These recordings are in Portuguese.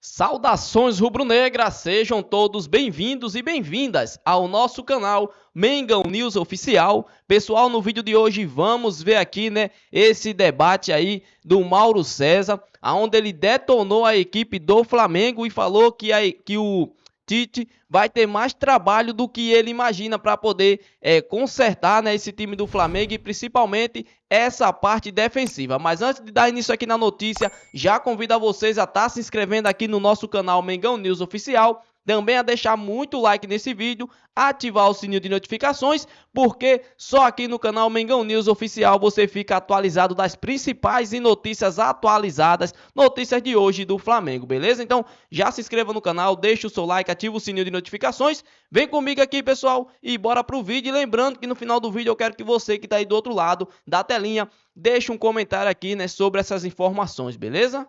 Saudações rubro-negras, sejam todos bem-vindos e bem-vindas ao nosso canal Mengão News Oficial. Pessoal, no vídeo de hoje vamos ver aqui, esse debate aí do Mauro César, onde ele detonou a equipe do Flamengo e falou que o Tite vai ter mais trabalho do que ele imagina para poder consertar, esse time do Flamengo e principalmente essa parte defensiva. Mas antes de dar início aqui na notícia, já convido a vocês a estar se inscrevendo aqui no nosso canal Mengão News Oficial, também a deixar muito like nesse vídeo, ativar o sininho de notificações, porque só aqui no canal Mengão News Oficial você fica atualizado das principais e notícias atualizadas, notícias de hoje do Flamengo, beleza? Então já se inscreva no canal, deixa o seu like, ativa o sininho de notificações, vem comigo aqui, pessoal, e bora pro vídeo. E lembrando que no final do vídeo eu quero que você que tá aí do outro lado da telinha deixe um comentário aqui, sobre essas informações, beleza?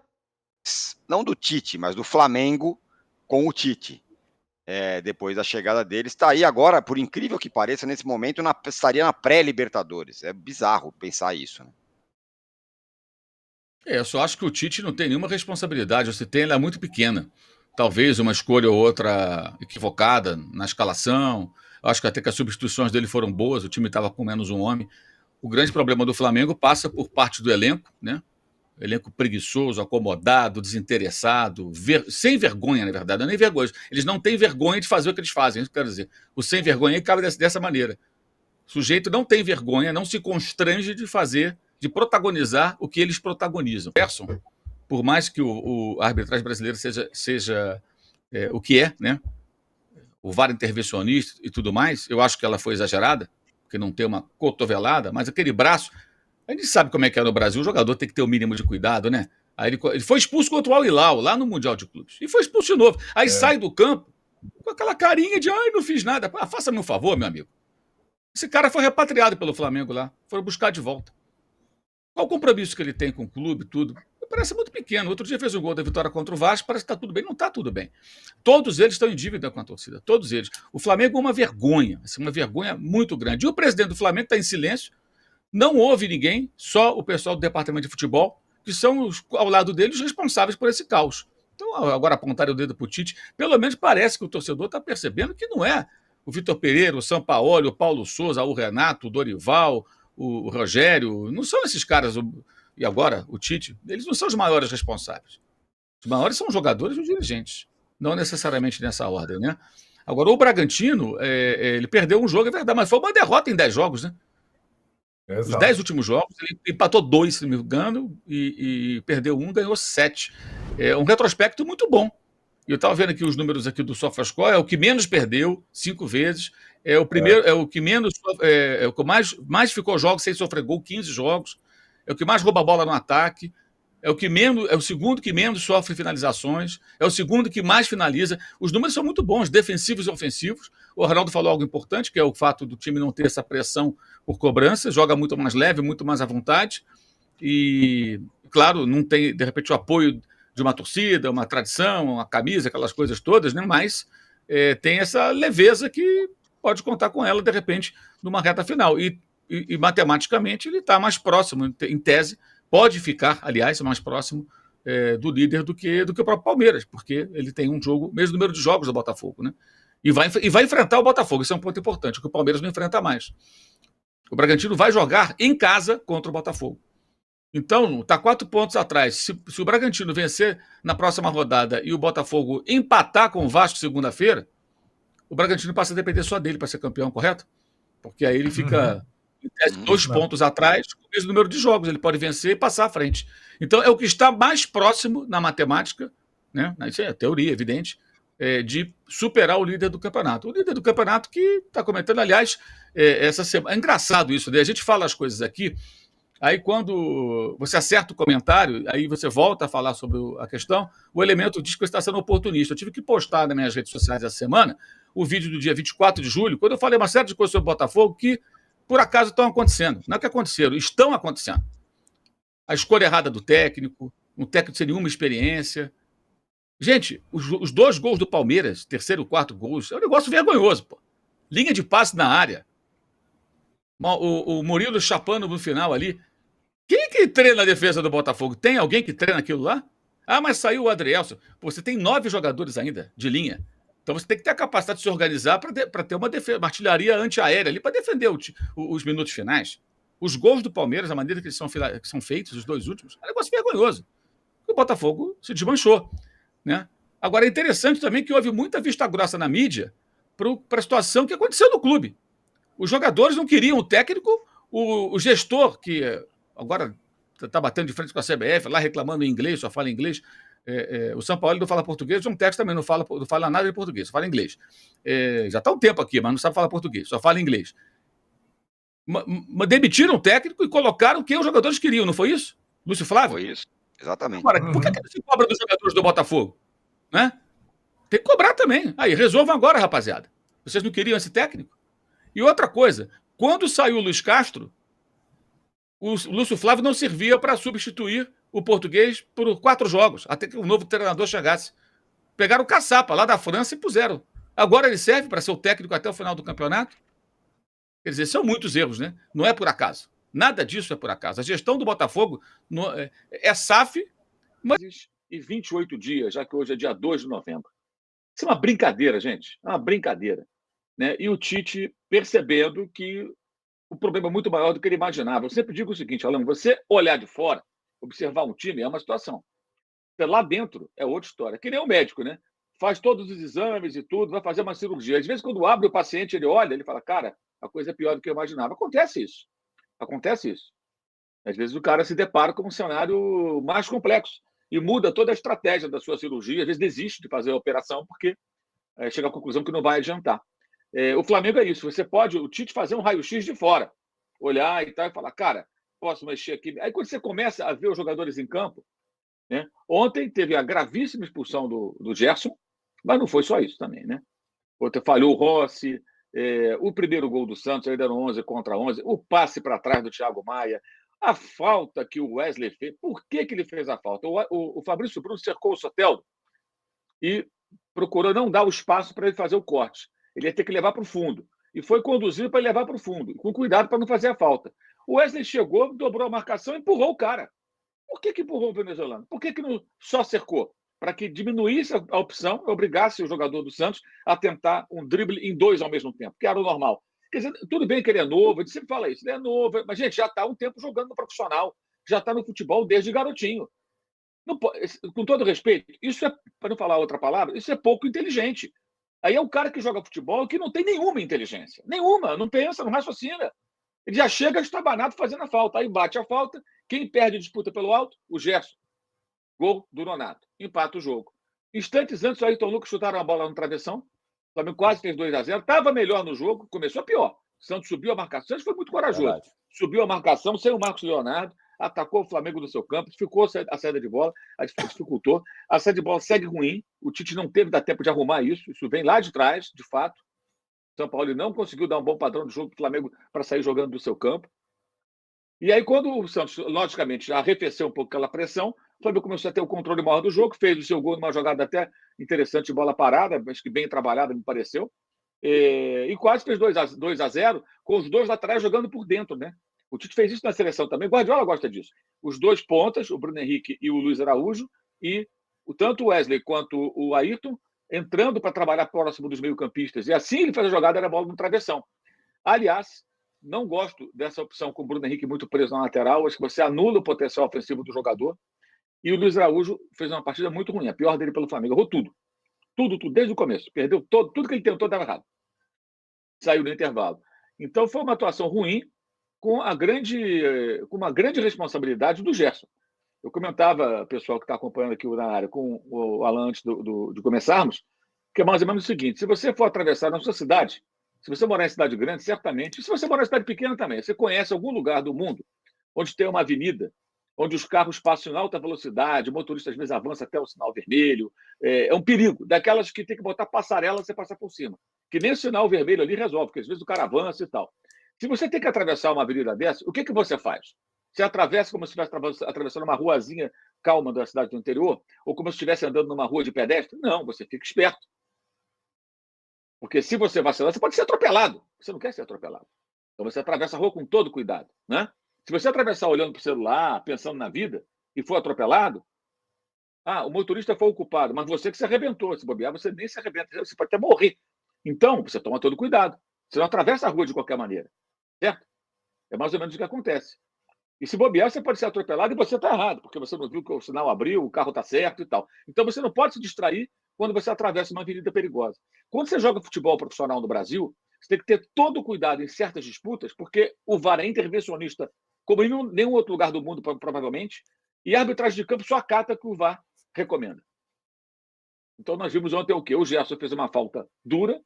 Não do Tite, mas do Flamengo com o Tite. Depois da chegada dele, está aí agora, por incrível que pareça, nesse momento, estaria na pré-Libertadores. É bizarro pensar isso, né? Eu só acho que o Tite não tem nenhuma responsabilidade, você tem, ela é muito pequena. Talvez uma escolha ou outra equivocada na escalação, acho que até que as substituições dele foram boas, o time estava com menos um homem. O grande problema do Flamengo passa por parte do elenco, né? Elenco preguiçoso, acomodado, desinteressado, sem vergonha, na verdade, não é nem vergonha. Eles não têm vergonha de fazer o que eles fazem, isso que eu quero dizer. O sem vergonha cabe dessa maneira. O sujeito não tem vergonha, não se constrange de fazer, de protagonizar o que eles protagonizam. Gerson, por mais que a arbitragem brasileira seja o que é, né? O VAR intervencionista e tudo mais, eu acho que ela foi exagerada, porque não tem uma cotovelada, mas aquele braço, a gente sabe como é que é no Brasil, o jogador tem que ter o mínimo de cuidado, né? Aí ele foi expulso contra o Al Hilal, lá no Mundial de Clubes, e foi expulso de novo. Aí sai do campo com aquela carinha de, ai, não fiz nada. Faça-me um favor, meu amigo. Esse cara foi repatriado pelo Flamengo lá, foram buscar de volta. Qual o compromisso que ele tem com o clube, tudo? Parece muito pequeno. Outro dia fez um gol da vitória contra o Vasco, parece que está tudo bem. Não está tudo bem. Todos eles estão em dívida com a torcida, todos eles. O Flamengo é uma vergonha, assim, uma vergonha muito grande. E o presidente do Flamengo está em silêncio, não ouve ninguém, só o pessoal do departamento de futebol, que são, ao lado dele, os responsáveis por esse caos. Então, agora apontar o dedo para o Tite, pelo menos parece que o torcedor está percebendo que não é o Vitor Pereira, o Sampaoli, o Paulo Souza, o Renato, o Dorival, o Rogério, não são esses caras, e agora o Tite, eles não são os maiores responsáveis. Os maiores são os jogadores e os dirigentes, não necessariamente nessa ordem, né? Agora, o Bragantino, ele perdeu um jogo, é verdade, mas foi uma derrota em 10 jogos, né? Exato. Os 10 últimos jogos, ele empatou 2, se não me engano, e perdeu 1, ganhou 7. É um retrospecto muito bom. E eu estava vendo aqui os números aqui do SofaScore, é o que menos perdeu 5 vezes, é o primeiro, é o que menos, é o que mais ficou jogos sem sofrer gol, 15 jogos, é o que mais rouba a bola no ataque, é o segundo que menos sofre finalizações, é o segundo que mais finaliza. Os números são muito bons, defensivos e ofensivos. O Ronaldo falou algo importante, que é o fato do time não ter essa pressão por cobrança, joga muito mais leve, muito mais à vontade. E, claro, não tem, de repente, o apoio de uma torcida, uma tradição, uma camisa, aquelas coisas todas, né? Mas tem essa leveza que pode contar com ela, de repente, numa reta final. E matematicamente, ele está mais próximo, em tese, pode ficar, aliás, mais próximo do líder do que o próprio Palmeiras, porque ele tem um jogo, mesmo número de jogos do Botafogo, né? E vai enfrentar o Botafogo, isso é um ponto importante, que o Palmeiras não enfrenta mais. O Bragantino vai jogar em casa contra o Botafogo. Então, está 4 pontos atrás. Se o Bragantino vencer na próxima rodada e o Botafogo empatar com o Vasco segunda-feira, o Bragantino passa a depender só dele para ser campeão, correto? Porque aí ele fica... 2 pontos atrás, com o mesmo número de jogos, ele pode vencer e passar à frente. Então, é o que está mais próximo na matemática, né? Isso é teoria, evidente, de superar o líder do campeonato. O líder do campeonato que está comentando, aliás, essa semana. É engraçado isso, né? A gente fala as coisas aqui, aí quando você acerta o comentário, aí você volta a falar sobre a questão, o elemento diz que você está sendo oportunista. Eu tive que postar nas minhas redes sociais essa semana o vídeo do dia 24 de julho, quando eu falei uma série de coisas sobre o Botafogo que por acaso estão acontecendo. Não é que aconteceram, estão acontecendo. A escolha errada do técnico, um técnico sem nenhuma experiência. Gente, os 2 gols do Palmeiras, terceiro e quarto gols, é um negócio vergonhoso, pô. Linha de passe na área. O Murilo chapando no final ali. Quem que treina a defesa do Botafogo? Tem alguém que treina aquilo lá? Ah, mas saiu o Adrielson. Pô, você tem 9 jogadores ainda de linha. Então você tem que ter a capacidade de se organizar para ter uma defesa, uma artilharia antiaérea ali para defender os minutos finais. Os gols do Palmeiras, a maneira que eles que são feitos, os dois últimos, é um negócio vergonhoso. O Botafogo se desmanchou, né? Agora, é interessante também que houve muita vista grossa na mídia para a situação que aconteceu no clube. Os jogadores não queriam o técnico, o gestor, que agora está batendo de frente com a CBF, lá reclamando em inglês, só fala inglês. O São Paulo não fala português, o João Tex também não fala nada de português, só fala inglês. Já está um tempo aqui, mas não sabe falar português, só fala inglês. Demitiram o técnico e colocaram o que os jogadores queriam, não foi isso? Lúcio Flávio? Foi isso, exatamente. Agora, por que não se cobra dos jogadores do Botafogo? Né? Tem que cobrar também. Aí, resolvam agora, rapaziada. Vocês não queriam esse técnico? E outra coisa, quando saiu o Luiz Castro, o Lúcio Flávio não servia para substituir o português por 4 jogos, até que o novo treinador chegasse. Pegaram o Caçapa lá da França e puseram. Agora ele serve para ser o técnico até o final do campeonato? Quer dizer, são muitos erros, né? Não é por acaso. Nada disso é por acaso. A gestão do Botafogo é SAF, mas... E 28 dias, já que hoje é dia 2 de novembro. Isso é uma brincadeira, gente. É uma brincadeira. Né? E o Tite percebendo que o problema é muito maior do que ele imaginava. Eu sempre digo o seguinte, Alan, você olhar de fora, observar um time é uma situação. Lá dentro é outra história. Que nem o médico, né? Faz todos os exames e tudo, vai fazer uma cirurgia. Às vezes, quando abre o paciente, ele olha, ele fala, cara, a coisa é pior do que eu imaginava. Acontece isso. Acontece isso. Às vezes o cara se depara com um cenário mais complexo e muda toda a estratégia da sua cirurgia. Às vezes desiste de fazer a operação porque chega à conclusão que não vai adiantar. O Flamengo é isso. Você pode, o Tite, fazer um raio-x de fora, olhar e tal, e falar, cara, posso mexer aqui. Aí quando você começa a ver os jogadores em campo, né? Ontem teve a gravíssima expulsão do Gerson, mas não foi só isso também, né? Ontem falhou o Rossi, o primeiro gol do Santos, ainda eram 11 contra 11, o passe para trás do Thiago Maia, a falta que o Wesley fez. Por que ele fez a falta? O Fabrício Bruno cercou o Soteldo e procurou não dar o espaço para ele fazer o corte. Ele ia ter que levar para o fundo. E foi conduzido para levar para o fundo, com cuidado para não fazer a falta. O Wesley chegou, dobrou a marcação e empurrou o cara. Por que empurrou o venezuelano? Por que não só cercou? Para que diminuísse a opção, obrigasse o jogador do Santos a tentar um drible em 2 ao mesmo tempo, que era o normal. Quer dizer, tudo bem que ele é novo, a gente sempre fala isso, ele é novo, mas, gente, já está há um tempo jogando no profissional, já está no futebol desde garotinho. Não, com todo respeito, isso é, para não falar outra palavra, isso é pouco inteligente. Aí é um cara que joga futebol que não tem nenhuma inteligência. Nenhuma, não pensa, não raciocina. Ele já chega estabanado fazendo a falta. Aí bate a falta, quem perde a disputa pelo alto? O Gerson. Gol do Nonato. Empata o jogo. Instantes antes, o Ayrton Lucas chutaram a bola no travessão. O Flamengo quase fez 2-0. Estava melhor no jogo, começou pior. O Santos subiu a marcação. O Santos foi muito corajoso. Verdade. Subiu a marcação sem o Marcos Leonardo, atacou o Flamengo no seu campo, ficou a saída de bola, dificultou. A saída de bola segue ruim. O Tite não teve tempo de arrumar isso. Isso vem lá de trás, de fato. O São Paulo não conseguiu dar um bom padrão de jogo para o Flamengo para sair jogando do seu campo. E aí, quando o Santos, logicamente, já arrefeceu um pouco aquela pressão, o Flamengo começou a ter o controle maior do jogo, fez o seu gol numa jogada até interessante de bola parada, mas que bem trabalhada, me pareceu. E quase fez 2-0, com os dois laterais jogando por dentro, né? O Tite fez isso na seleção também. Guardiola gosta disso. Os dois pontas, o Bruno Henrique e o Luiz Araújo, e tanto o Wesley quanto o Ayrton entrando para trabalhar próximo dos meio-campistas. E assim ele fez a jogada, era a bola no travessão. Aliás, não gosto dessa opção com o Bruno Henrique muito preso na lateral. Acho que você anula o potencial ofensivo do jogador. E o Luiz Araújo fez uma partida muito ruim, a pior dele pelo Flamengo. Errou tudo. Tudo, desde o começo. Perdeu tudo que ele tentou, estava errado. Saiu no intervalo. Então, foi uma atuação ruim com uma grande responsabilidade do Gerson. Eu comentava, pessoal que está acompanhando aqui na área, com o Alan antes de começarmos, que é mais ou menos o seguinte: se você for atravessar na sua cidade, se você morar em cidade grande, certamente, e se você morar em cidade pequena também, você conhece algum lugar do mundo onde tem uma avenida, onde os carros passam em alta velocidade, o motorista às vezes avança até o sinal vermelho, é um perigo, daquelas que tem que botar passarela e você passar por cima. Que nem o sinal vermelho ali resolve, porque às vezes o cara avança e tal. Se você tem que atravessar uma avenida dessa, o que você faz? Você atravessa como se estivesse atravessando uma ruazinha calma da cidade do interior, ou como se estivesse andando numa rua de pedestre? Não, você fica esperto. Porque se você vacilar, você pode ser atropelado. Você não quer ser atropelado. Então você atravessa a rua com todo cuidado, né? Se você atravessar olhando para o celular, pensando na vida, e for atropelado, o motorista foi o culpado, mas você que se arrebentou. Se bobear, você nem se arrebenta, você pode até morrer. Então, você toma todo cuidado. Você não atravessa a rua de qualquer maneira, certo? É mais ou menos o que acontece. E se bobear, você pode ser atropelado e você está errado, porque você não viu que o sinal abriu, o carro está certo e tal. Então, você não pode se distrair quando você atravessa uma avenida perigosa. Quando você joga futebol profissional no Brasil, você tem que ter todo o cuidado em certas disputas, porque o VAR é intervencionista, como em nenhum outro lugar do mundo, provavelmente, e a arbitragem de campo só acata o que o VAR recomenda. Então, nós vimos ontem o quê? O Gerson fez uma falta dura,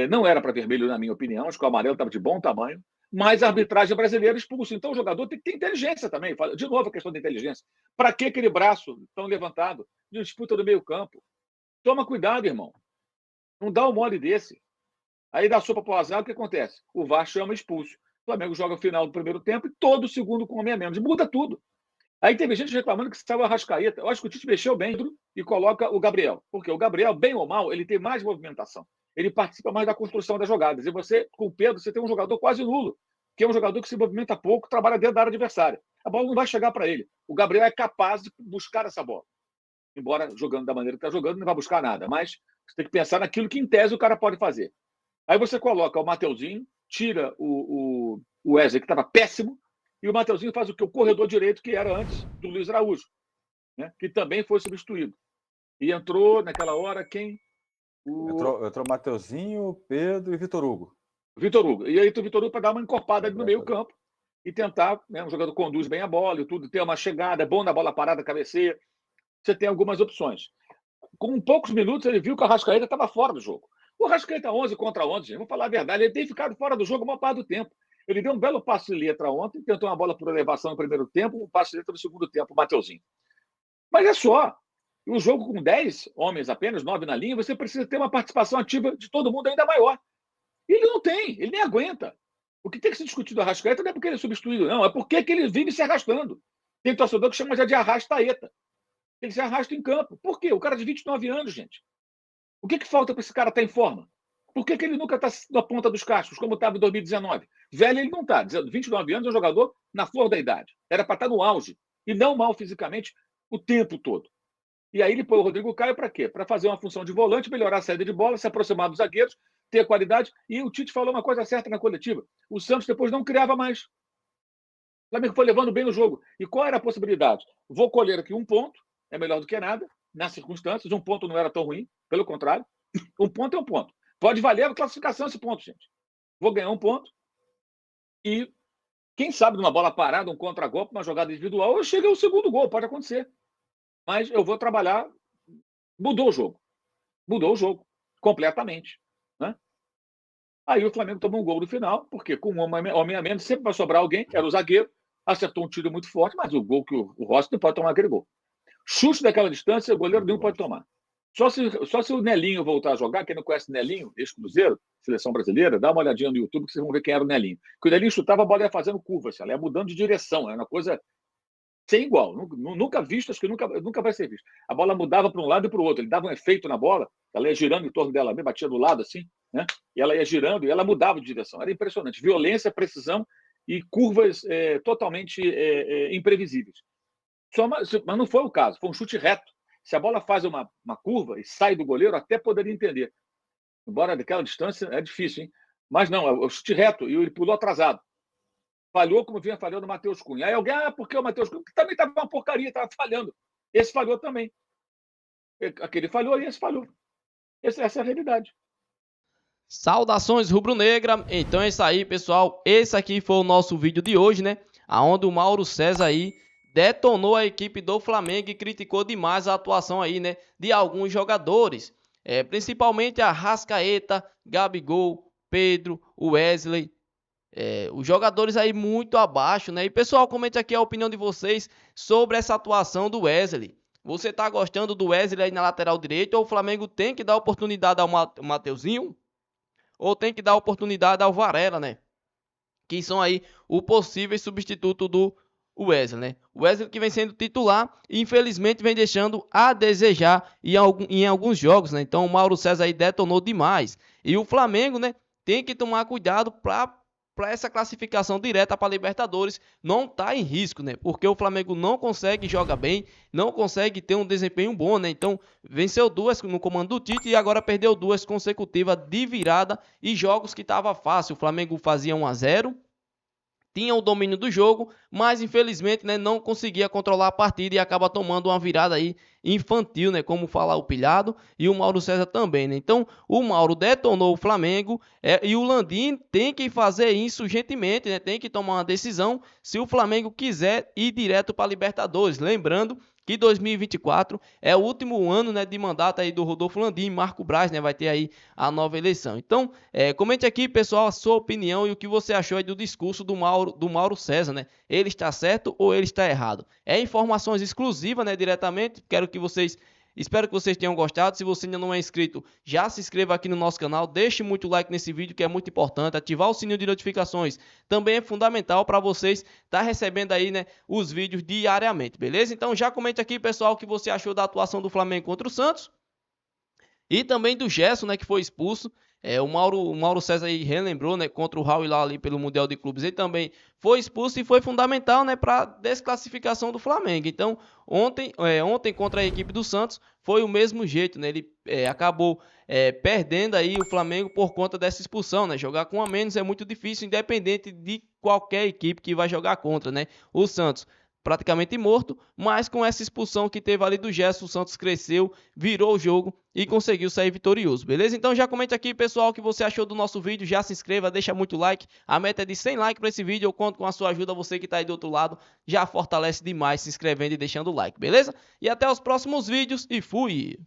não era para vermelho, na minha opinião, acho que o amarelo estava de bom tamanho, mas a arbitragem brasileira expulsa. Então, o jogador tem que ter inteligência também. De novo, a questão da inteligência. Para que aquele braço tão levantado de disputa do meio-campo? Toma cuidado, irmão. Não dá um mole desse. Aí dá sopa para o azar, o que acontece? O VAR chama expulso. O Flamengo joga o final do primeiro tempo e todo o segundo com homem a menos. Muda tudo. Aí teve gente reclamando que saiu a Arrascaeta. Eu acho que o Tite mexeu bem e coloca o Gabriel. Porque o Gabriel, bem ou mal, ele tem mais movimentação. Ele participa mais da construção das jogadas. E você, com o Pedro, você tem um jogador quase nulo, que é um jogador que se movimenta pouco, trabalha dentro da área adversária. A bola não vai chegar para ele. O Gabriel é capaz de buscar essa bola. Embora jogando da maneira que está jogando, não vai buscar nada. Mas você tem que pensar naquilo que, em tese, o cara pode fazer. Aí você coloca o Mateuzinho, tira o Wesley, que estava péssimo, e o Mateuzinho faz o que? O corredor direito, que era antes do Luiz Araújo, né? Que também foi substituído. E entrou, naquela hora, quem? Entrou Mateuzinho, Pedro e Vitor Hugo. Vitor Hugo. E aí o Vitor Hugo para dar uma encorpada ali no meio campo e tentar, né, um jogador conduz bem a bola e tudo, ter uma chegada, é bom na bola parada, cabeceia. Você tem algumas opções. Com poucos minutos, ele viu que o Arrascaeta estava fora do jogo. O Arrascaeta 11 contra 11, gente, vou falar a verdade, ele tem ficado fora do jogo a maior parte do tempo. Ele deu um belo passo de letra ontem, tentou uma bola por elevação no primeiro tempo, um passo de letra no segundo tempo, o Mateuzinho. Mas é só. Um jogo com 10 homens apenas, 9 na linha, você precisa ter uma participação ativa de todo mundo ainda maior. E ele não tem, ele nem aguenta. O que tem que ser discutido do Arrascaeta não é porque ele é substituído, não, é porque ele vive se arrastando. Tem torcedor que chama já de arrastaeta. Ele se arrasta em campo. Por quê? O cara de 29 anos, gente. O que falta para esse cara estar em forma? Por que ele nunca está na ponta dos cascos, como estava em 2019? Velho ele não está. 29 anos é um jogador na flor da idade. Era para estar no auge. E não mal fisicamente o tempo todo. E aí ele põe o Rodrigo Caio para quê? Para fazer uma função de volante, melhorar a saída de bola, se aproximar dos zagueiros, ter qualidade. E o Tite falou uma coisa certa na coletiva. O Santos depois não criava mais. O Flamengo foi levando bem no jogo. E qual era a possibilidade? Vou colher aqui um ponto, é melhor do que nada, nas circunstâncias. Um ponto não era tão ruim, pelo contrário. Um ponto é um ponto. Pode valer a classificação esse ponto, gente. Vou ganhar um ponto e, quem sabe, numa bola parada, um contra-golpe, uma jogada individual, eu chego ao segundo gol, pode acontecer. Mas eu vou trabalhar. Mudou o jogo. Mudou o jogo. Completamente. Né? Aí o Flamengo tomou um gol no final, porque com um homem a menos sempre vai sobrar alguém, era o zagueiro, acertou um tiro muito forte, mas o gol que o Rossi não pode tomar aquele gol. Chute daquela distância, o goleiro nenhum pode tomar. Só se o Nelinho voltar a jogar, quem não conhece o Nelinho, ex-Cruzeiro, seleção brasileira, dá uma olhadinha no YouTube que vocês vão ver quem era o Nelinho. Que o Nelinho chutava, a bola ia fazendo curvas, ela ia mudando de direção, era uma coisa sem igual, nunca visto, acho que nunca vai ser visto. A bola mudava para um lado e para o outro, ele dava um efeito na bola, ela ia girando em torno dela, batia do lado assim, né? E ela ia girando e ela mudava de direção. Era impressionante, violência, precisão e curvas totalmente imprevisíveis. Mas não foi o caso, foi um chute reto. Se a bola faz uma curva e sai do goleiro, até poderia entender. Embora daquela distância é difícil, hein? Mas não, é o chute reto e ele pulou atrasado. Falhou como vinha falhando o Matheus Cunha. Aí alguém, porque o Matheus Cunha também estava uma porcaria, estava falhando. Esse falhou também. Aquele falhou e esse falhou. Essa é a realidade. Saudações rubro-negra. Então é isso aí, pessoal. Esse aqui foi o nosso vídeo de hoje, né? Onde o Mauro César aí detonou a equipe do Flamengo e criticou demais a atuação aí, né? De alguns jogadores. Principalmente a Arrascaeta, Gabigol, Pedro, Wesley. Os jogadores aí muito abaixo, né? E pessoal, comente aqui a opinião de vocês sobre essa atuação do Wesley. Você tá gostando do Wesley aí na lateral direita ou o Flamengo tem que dar oportunidade ao Mateuzinho? Ou tem que dar oportunidade ao Varela, né? Que são aí o possível substituto do Wesley, né? O Wesley que vem sendo titular e infelizmente vem deixando a desejar em alguns jogos, né? Então o Mauro César aí detonou demais. E o Flamengo, né? Tem que tomar cuidado para para essa classificação direta para a Libertadores não está em risco, né? Porque o Flamengo não consegue jogar bem, não consegue ter um desempenho bom, né? Então, venceu 2 no comando do Tite e agora perdeu 2 consecutivas de virada e jogos que estava fácil. O Flamengo fazia 1-0, tinha o domínio do jogo, mas infelizmente, né, não conseguia controlar a partida e acaba tomando uma virada aí infantil, né, como fala o Pilhado e o Mauro César também, né? Então, o Mauro detonou o Flamengo e o Landim tem que fazer isso urgentemente, né? Tem que tomar uma decisão se o Flamengo quiser ir direto para a Libertadores. Lembrando que 2024 é o último ano, né, de mandato aí do Rodolfo Landim, Marco Braz, né, vai ter aí a nova eleição. Então, comente aqui, pessoal, a sua opinião e o que você achou aí do discurso do Mauro César, né? Ele está certo ou ele está errado? É informações exclusivas, né, diretamente. Espero que vocês tenham gostado. Se você ainda não é inscrito, já se inscreva aqui no nosso canal. Deixe muito like nesse vídeo, que é muito importante. Ativar o sininho de notificações também é fundamental para vocês estar recebendo aí, né, os vídeos diariamente, beleza? Então já comente aqui, pessoal, o que você achou da atuação do Flamengo contra o Santos. E também do Gerson, né, que foi expulso. O Mauro César aí relembrou, né, contra o Raul Hilal ali pelo Mundial de Clubes. Ele também foi expulso e foi fundamental, né, para a desclassificação do Flamengo. Então, ontem contra a equipe do Santos foi o mesmo jeito, né? Ele acabou perdendo aí o Flamengo por conta dessa expulsão, né? Jogar com a menos é muito difícil, independente de qualquer equipe que vai jogar contra, né? O Santos praticamente morto, mas com essa expulsão que teve ali do Gerson, o Santos cresceu, virou o jogo e conseguiu sair vitorioso, beleza? Então já comente aqui, pessoal, o que você achou do nosso vídeo, já se inscreva, deixa muito like, a meta é de 100 likes para esse vídeo, eu conto com a sua ajuda, você que está aí do outro lado, já fortalece demais se inscrevendo e deixando o like, beleza? E até os próximos vídeos e fui!